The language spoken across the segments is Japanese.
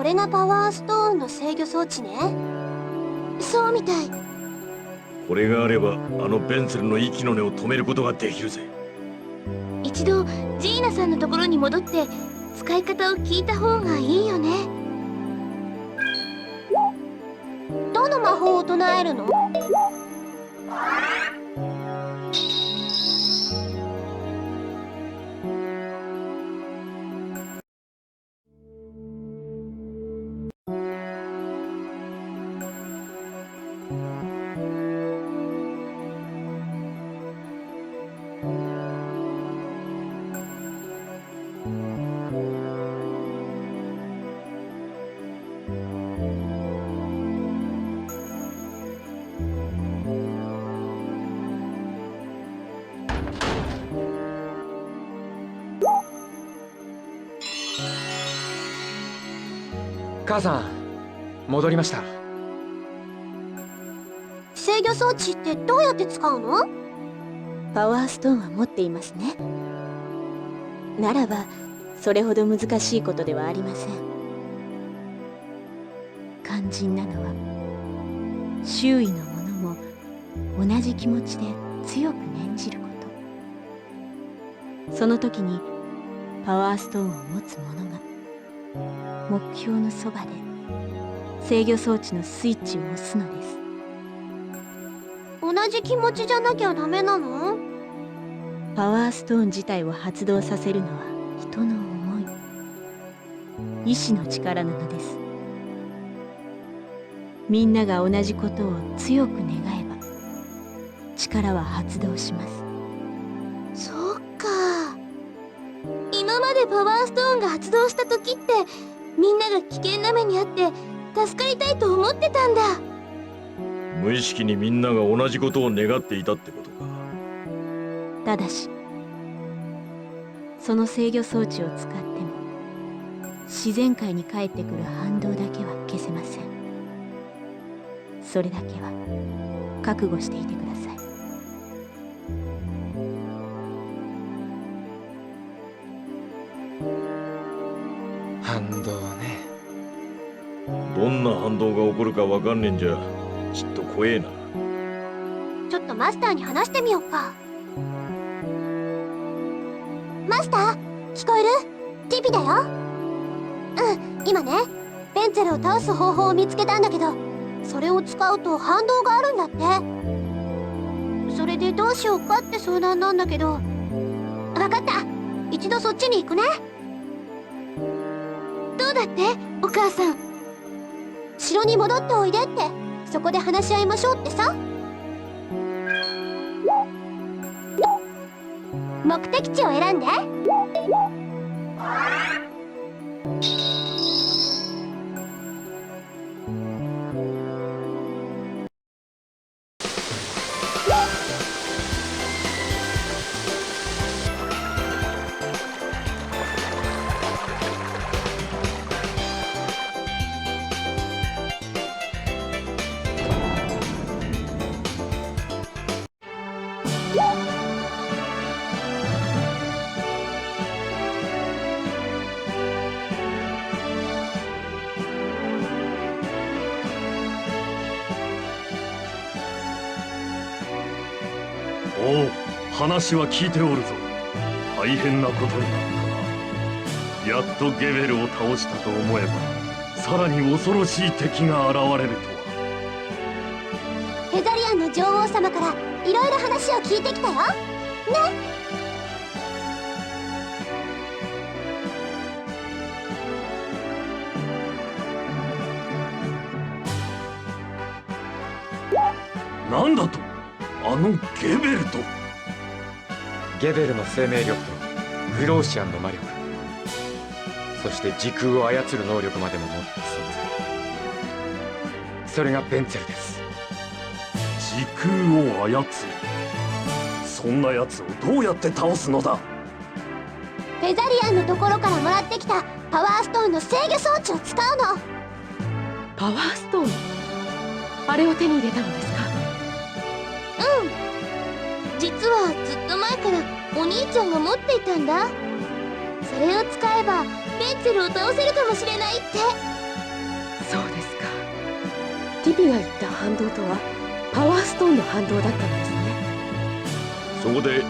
れがパワーストーンの制御装置ね。そうみたい。これがあればあのベンツェルの息の根を止めることができるぜ。一度ジーナさんのところに戻って使い方を聞いた方がいいよね。どの魔法を唱えるの？母さん、戻りました。制御装置ってどうやって使うの？パワーストーンは持っていますね。ならばそれほど難しいことではありません。肝心なのは周囲のものも同じ気持ちで強く念じること。その時にパワーストーンを持つ者が目標のそばで制御装置のスイッチを押すのです。同じ気持ちじゃなきゃダメなの？パワーストーン自体を発動させるのは人の思い、意志の力なのです。みんなが同じことを強く願えば力は発動します。そっか。今までパワーストーンが発動した時ってみんなが危険な目にあって助かりたいと思ってたんだ。無意識にみんなが同じことを願っていたってことか。ただしその制御装置を使っても自然界に返ってくる反動だけは消せません。それだけは覚悟していてください。反動ね。どんな反動が起こるかわかんねえんじゃちっと怖えな。ちょっとマスターに話してみようか。マスター、聞こえる？ティピだよ。今ね、ベンツェルを倒す方法を見つけたんだけど、それを使うと反動があるんだって。それでどうしようかって相談なんだけど。わかった、一度そっちに行くね。どうだってお母さん。城に戻っておいでって、そこで話し合いましょうってさ。目的地を選んで。おう、話は聞いておるぞ。大変なことになったな。やっとゲベルを倒したと思えば、さらに恐ろしい敵が現れるとは。フェザリアンの女王様からいろいろ話を聞いてきたよ。ね。なんだと？あのゲベルと？ゲベルの生命力とグローシアンの魔力、そして時空を操る能力までも持った存在。それがベンツェルです。時空を操る？そんなやつをどうやって倒すのだ？フェザリアンのところからもらってきたパワーストーンの制御装置を使うの。パワーストーン、あれを手に入れたのですか？実はずっと前からお兄ちゃんが持っていたんだ。それを使えばベンツェルを倒せるかもしれないって。そうですか。ティピが言った反動とはパワーストーンの反動だったのですね。そこで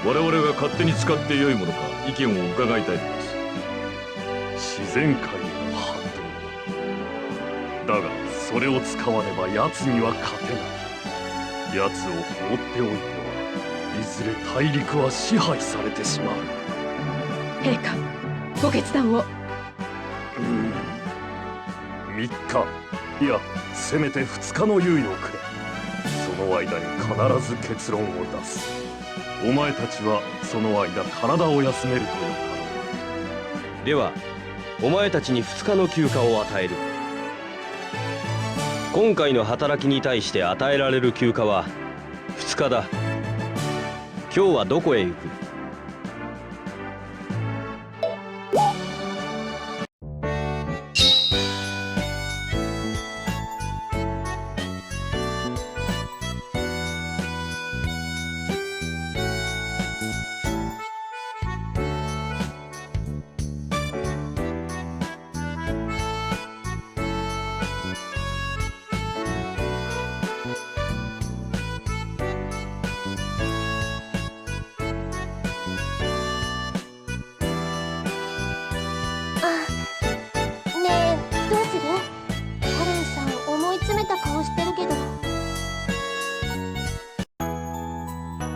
我々が勝手に使ってよいものか意見を伺いたいのです。自然界への反動だが、それを使わねば奴には勝てない。奴を放っておいてはいずれ大陸は支配されてしまう。陛下、ご決断を。3日、いやせめて2日の猶予をくれ。その間に必ず結論を出す。お前たちはその間体を休めるとよかろう。ではお前たちに2日の休暇を与える。今回の働きに対して与えられる休暇は2日だ。今日はどこへ行く？ねえ、どうする？カレンさん思い詰めた顔してるけど。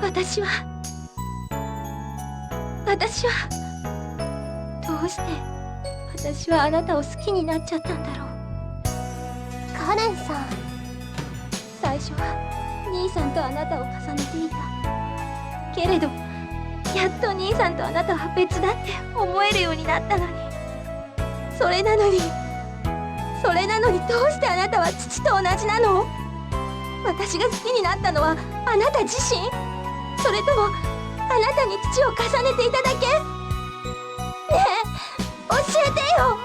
私はどうして私はあなたを好きになっちゃったんだろう。カレンさん、最初は兄さんとあなたを重ねていたけれど、やっと兄さんとあなたは別だって思えるようになったのに、それなのにどうしてあなたは父と同じなの？私が好きになったのはあなた自身？それともあなたに父を重ねていただけ？ねえ、教えてよ。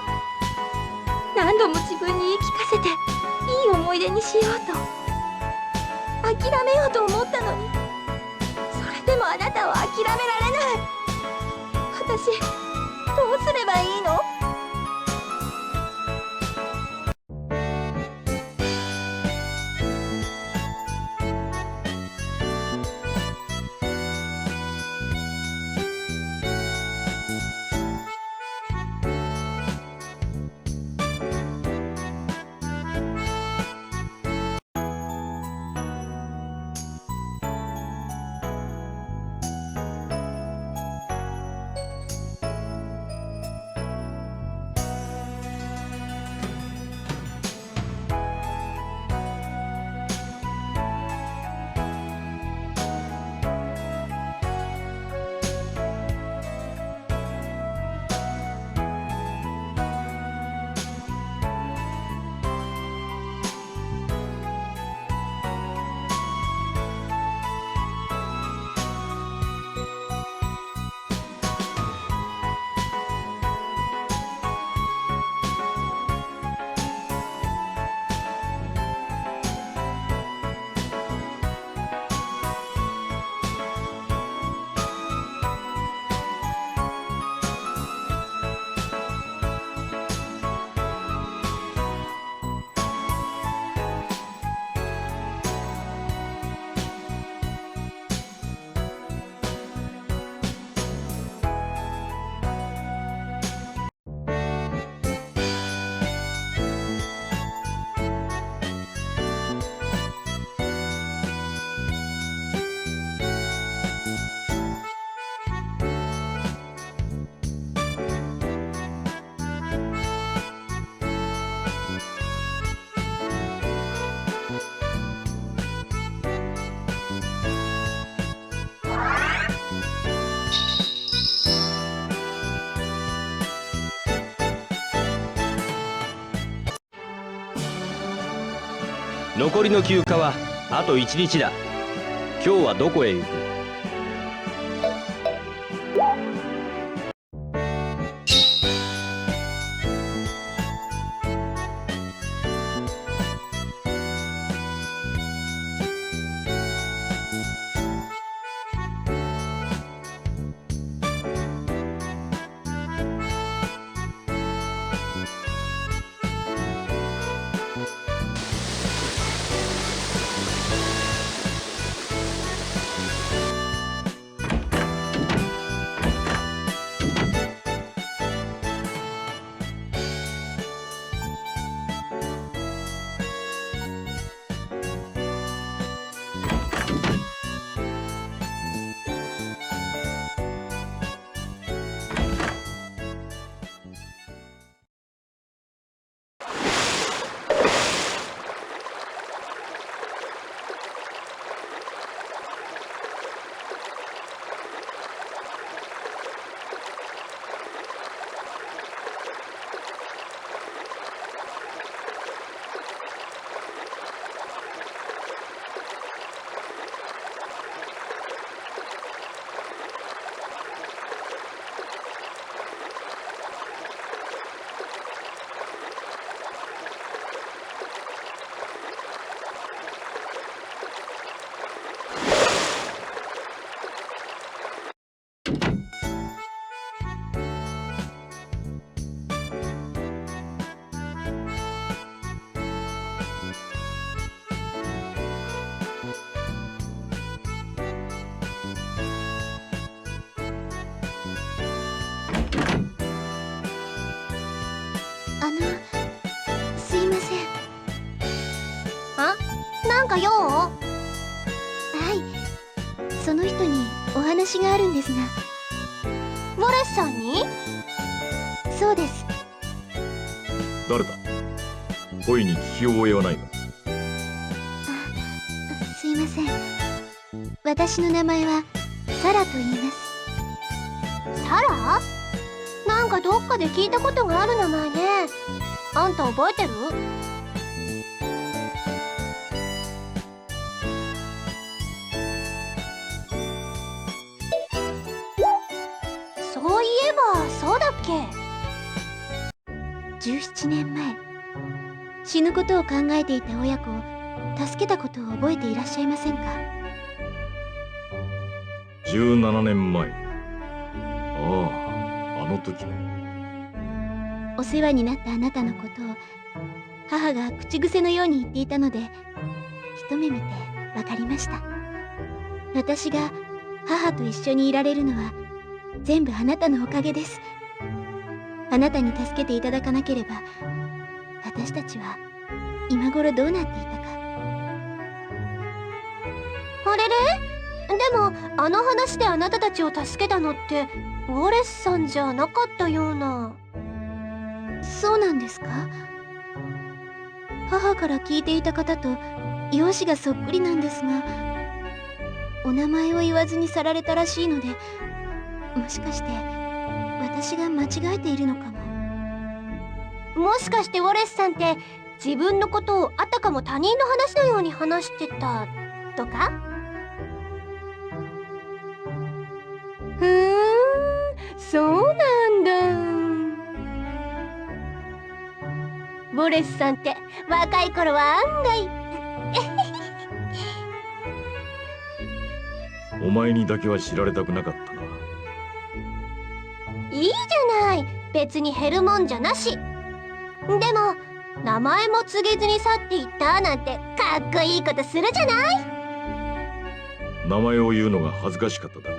何度も自分に言い聞かせていい思い出にしようと諦めようと思ったのに、それでもあなたを諦められない。私どうすればいいの？残りの休暇はあと1日だ。今日はどこへ行く？すいません。なんか用？はい、その人にお話があるんですが。ウォレスさんに？そうです。誰だ？声に聞き覚えはないが。すいません。私の名前はサラと言います。サラ？なんかどっかで聞いたことがある名前ね。あんた覚えてる？そういえばそうだっけ。17年前、死ぬことを考えていた親子を助けたことを覚えていらっしゃいませんか17年前。ああ、あの時の。お世話になったあなたのことを母が口癖のように言っていたので、一目見て分かりました。私が母と一緒にいられるのは全部あなたのおかげです。あなたに助けていただかなければ、私たちは今頃どうなっていたか。あれれ？でもあの話であなたたちを助けたのってウォレスさんじゃなかったような。そうなんですか？母から聞いていた方と容姿がそっくりなんですが、お名前を言わずに去られたらしいので、もしかして私が間違えているのかも。もしかしてウォレスさんって自分のことをあたかも他人の話のように話してたとか？そうなんだ。ウォレスさんって若い頃は案外お前にだけは知られたくなかったな。いいじゃない、別に減るもんじゃなし。でも名前も告げずに去っていったなんてかっこいいことするじゃない。名前を言うのが恥ずかしかっただけだ。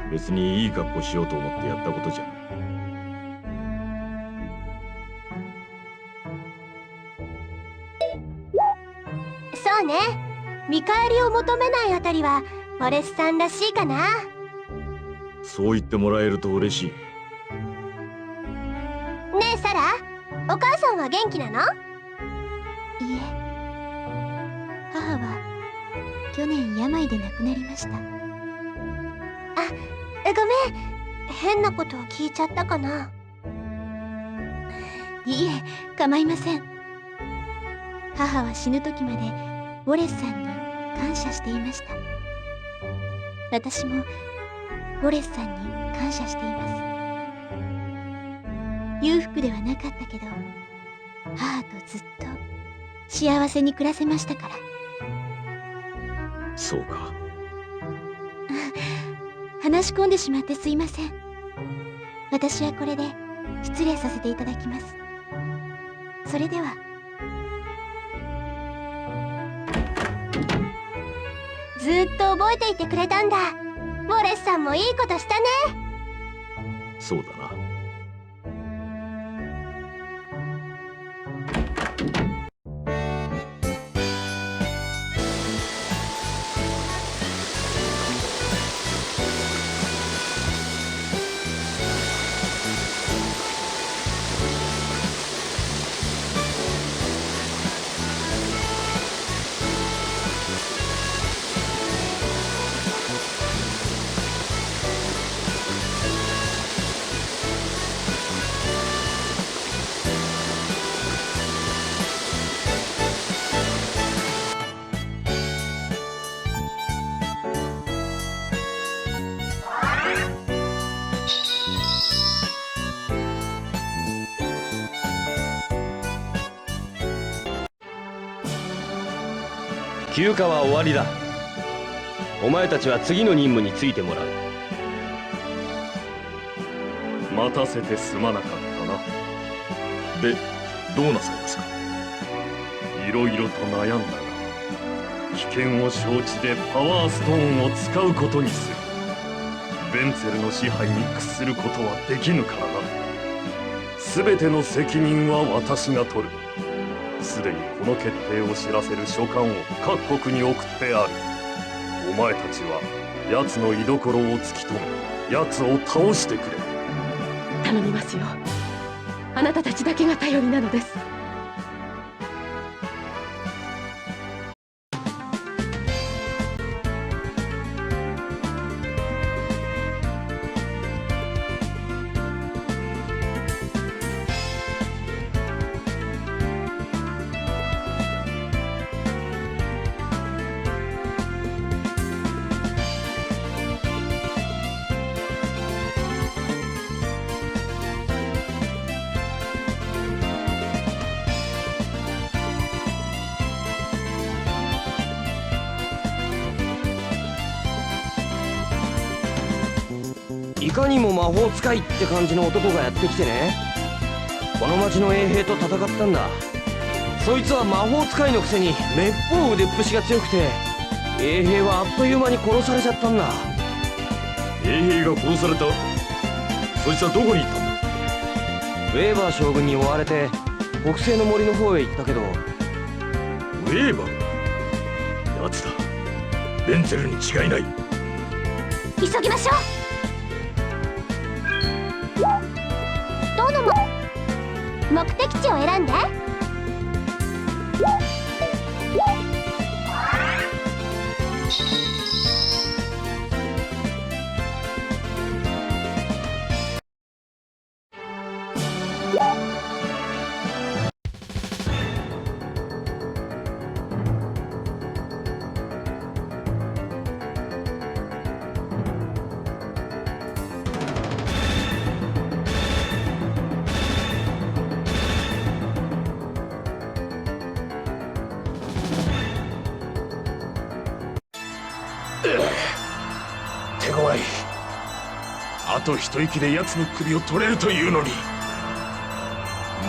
別にいい格好しようと思ってやったことじゃない。そうね、見返りを求めないあたりはウォレスさんらしいかな。そう言ってもらえると嬉しい。ねえサラ、お母さんは元気なの？いえ、母は去年病で亡くなりました。あ、ごめん、変なことを聞いちゃったかな。いいえ、構いません。母は死ぬ時までウォレスさんに感謝していました。私もウォレスさんに感謝しています。裕福ではなかったけど、母とずっと幸せに暮らせましたから。そうか。話し込んでしまってすいません。私はこれで失礼させていただきます。それでは。ずっと覚えていてくれたんだ。ウォレスさんもいいことしたね。そうだな。休暇は終わりだ。お前たちは次の任務についてもらう。待たせてすまなかったな。でどうなさいますか？いろいろと悩んだが、危険を承知でパワーストーンを使うことにする。ベンツェルの支配に屈することはできぬからな。全ての責任は私が取る。すでにこの決定を知らせる書簡を各国に送ってある。お前たちは奴の居所を突き止め、奴を倒してくれ。頼みますよ。あなたたちだけが頼りなのです。いかにも魔法使いって感じの男がやってきてね、この町の衛兵と戦ったんだ。そいつは魔法使いのくせにめっぽう腕っぷしが強くて、衛兵はあっという間に殺されちゃったんだ。衛兵が殺された？そいつはどこに行ったんだ？ウェーバー将軍に追われて北西の森の方へ行ったけど。ウェーバー？奴だ。ベンツェルに違いない。急ぎましょう。どの目的地を選んで。手強い。あと一息で奴の首を取れるというのに。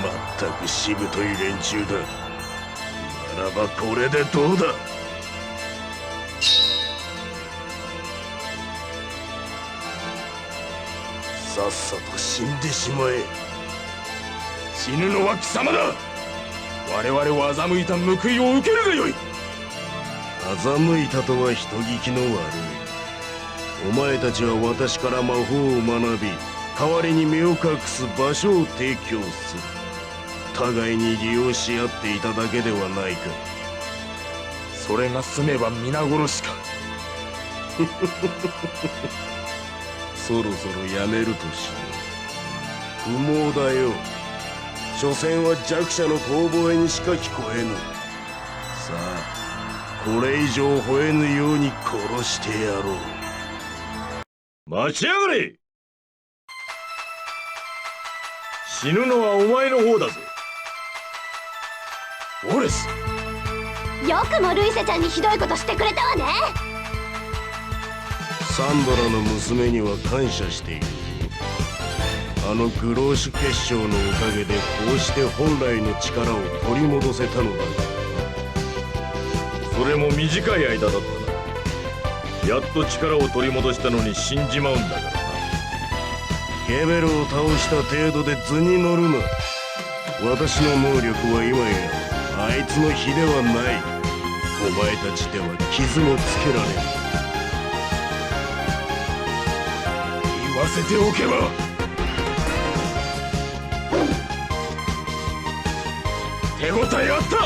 まったくしぶとい連中だ。ならばこれでどうだ。さっさと死んでしまえ。死ぬのは貴様だ。我々を欺いた報いを受けるがよい。欺いたとは人聞きの悪い。お前たちは私から魔法を学び、代わりに身を隠す場所を提供する。互いに利用し合っていただけではないか。それが済めば皆殺しか。そろそろやめるとしよう。不毛だよ。所詮は弱者の遠吠えにしか聞こえぬ。さあ、これ以上吠えぬように殺してやろう。待ちやがれ！死ぬのはお前の方だぞ。オーレス。よくもルイセちゃんにひどいことしてくれたわね。サンドラの娘には感謝している。あのグローシュ結晶のおかげでこうして本来の力を取り戻せたのだ。それも短い間だったな。やっと力を取り戻したのに死んじまうんだからな。ゲベルを倒した程度で図に乗るな。私の能力は今やあいつの比ではない。お前たちでは傷もつけられる。言わせておけば。手応えあった。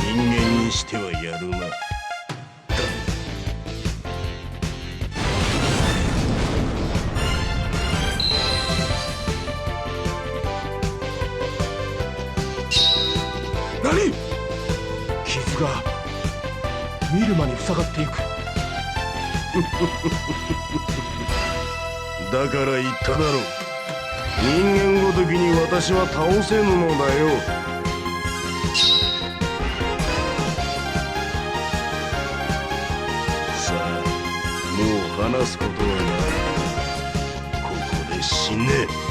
人間にしてはやるな。何？傷が見る間に塞がっていく。だから言っただろう。人間ごときに私は倒せぬのだよ。さあ、もう話すことはない。死ね。